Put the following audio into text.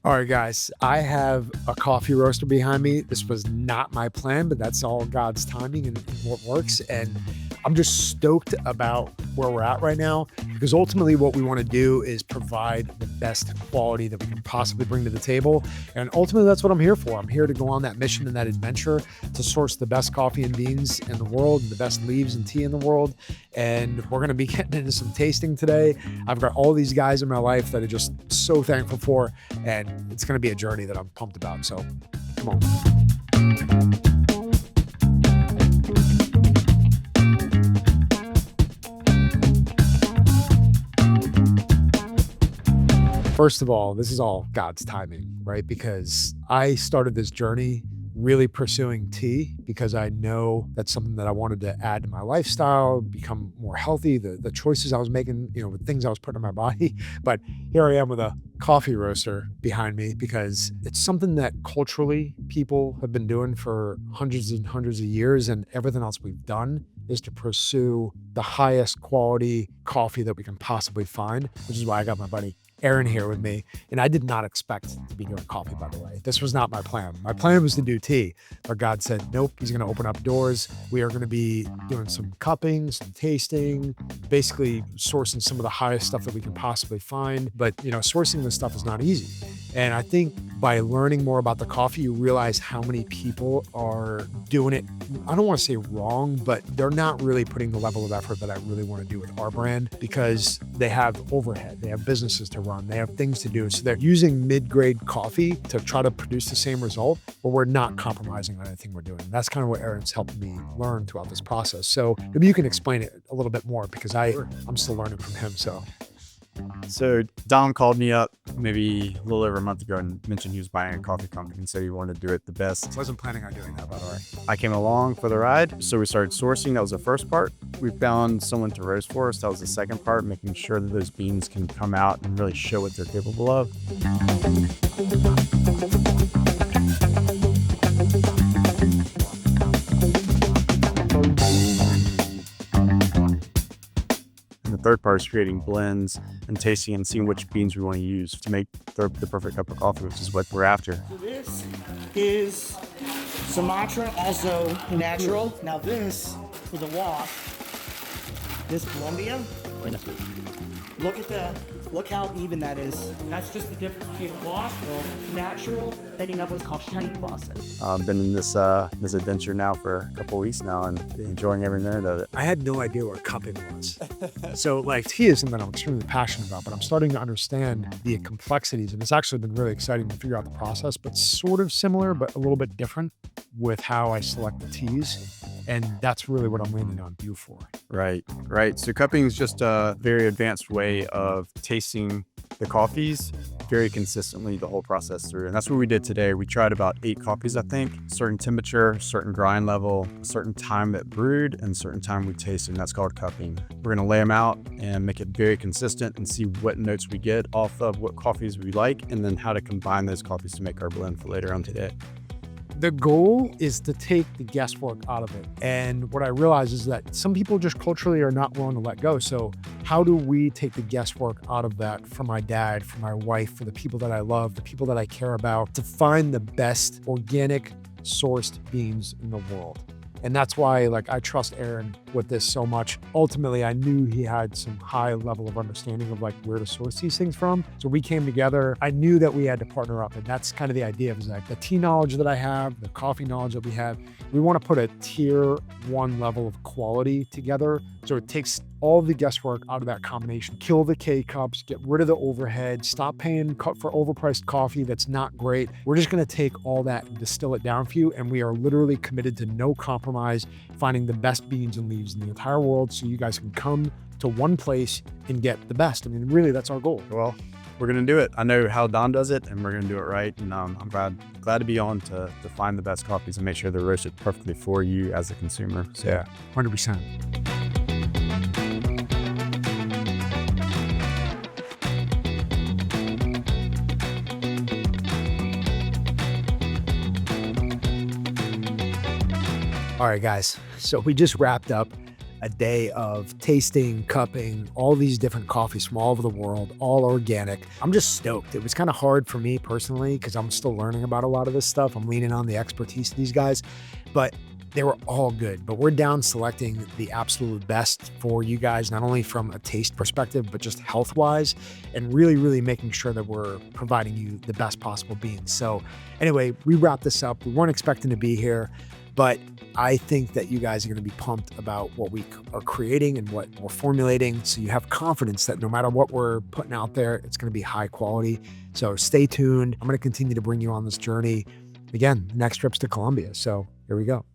All right, guys, I have a coffee roaster behind me. This was not my plan, but that's all God's timing and what works. And I'm just stoked about where we're at right now, because ultimately what we want to do is provide the best quality that we can possibly bring to the table. And ultimately that's what I'm here for. I'm here to go on that mission and that adventure to source the best coffee and beans in the world, the best leaves and tea in the world. And we're going to be getting into some tasting today. I've got all these guys in my life that I'm just so thankful for, and it's going to be a journey that I'm pumped about. So come on. First of all, this is all God's timing, right? Because I started this journey really pursuing tea because I know that's something that I wanted to add to my lifestyle, become more healthy, the choices I was making, with things I was putting in my body. But here I am with a coffee roaster behind me because it's something that culturally people have been doing for hundreds and hundreds of years, and everything else we've done is to pursue the highest quality coffee that we can possibly find, which is why I got my buddy Aaron here with me. And I did not expect to be doing coffee, by the way. This was not my plan. My plan was to do tea, but God said, nope, he's going to open up doors. We are going to be doing some cupping, some tasting, basically sourcing some of the highest stuff that we can possibly find. But, sourcing this stuff is not easy. And I think by learning more about the coffee, you realize how many people are doing it. I don't want to say wrong, but they're not really putting the level of effort that I really want to do with our brand, because they have overhead, they have businesses to run, they have things to do. So they're using mid-grade coffee to try to produce the same result, but we're not compromising on anything we're doing. That's kind of what Aaron's helped me learn throughout this process. So maybe you can explain it a little bit more, because I'm still learning from him. So Dom called me up maybe a little over a month ago and mentioned he was buying a coffee company and said he wanted to do it the best. Wasn't planning on doing that, by the way. I came along for the ride. So we started sourcing. That was the first part. We found someone to roast for us. That was the second part, making sure that those beans can come out and really show what they're capable of. The third part is creating blends and tasting and seeing which beans we want to use to make the perfect cup of coffee, which is what we're after. So this is Sumatra, also natural. Now this is a wash. This Colombia. Look how even that is. That's just the difference between wash, natural, ending up with called shiny process. I've been in this adventure now for a couple of weeks now and enjoying every minute of it. I had no idea what cupping was. So tea is something I'm extremely passionate about, but I'm starting to understand the complexities, and it's actually been really exciting to figure out the process, but sort of similar, but a little bit different with how I select the teas. And that's really what I'm leaning on you for. Right. So cupping is just a very advanced way of tasting the coffees very consistently the whole process through. And that's what we did today. We tried about 8 coffees, I think, certain temperature, certain grind level, certain time that brewed, and certain time we tasted, and that's called cupping. We're gonna lay them out and make it very consistent and see what notes we get off of what coffees we like, and then how to combine those coffees to make our blend for later on today. The goal is to take the guesswork out of it. And what I realize is that some people just culturally are not willing to let go. So how do we take the guesswork out of that for my dad, for my wife, for the people that I love, the people that I care about, to find the best organic sourced beans in the world? And that's why I trust Aaron with this so much. Ultimately, I knew he had some high level of understanding of where to source these things from. So we came together. I knew that we had to partner up, and that's kind of the idea of the tea knowledge that I have, the coffee knowledge that we have. We want to put a tier 1 level of quality together. So it takes all the guesswork out of that combination. Kill the K-cups, get rid of the overhead, stop paying for overpriced coffee that's not great. We're just gonna take all that and distill it down for you, and we are literally committed to no compromise, finding the best beans and leaves in the entire world so you guys can come to one place and get the best. I mean, really, that's our goal. Well, we're gonna do it. I know how Don does it, and we're gonna do it right. And I'm glad to be on to find the best coffees and make sure they're roasted perfectly for you as a consumer. So yeah, 100%. All right, guys. So we just wrapped up a day of tasting, cupping, all these different coffees from all over the world, all organic. I'm just stoked. It was kind of hard for me personally because I'm still learning about a lot of this stuff. I'm leaning on the expertise of these guys, but they were all good. But we're down selecting the absolute best for you guys, not only from a taste perspective, but just health-wise, and really, really making sure that we're providing you the best possible beans. So anyway, we wrap this up. We weren't expecting to be here, but I think that you guys are going to be pumped about what we are creating and what we're formulating. So you have confidence that no matter what we're putting out there, it's going to be high quality. So stay tuned. I'm going to continue to bring you on this journey. Again, next trip's to Colombia. So here we go.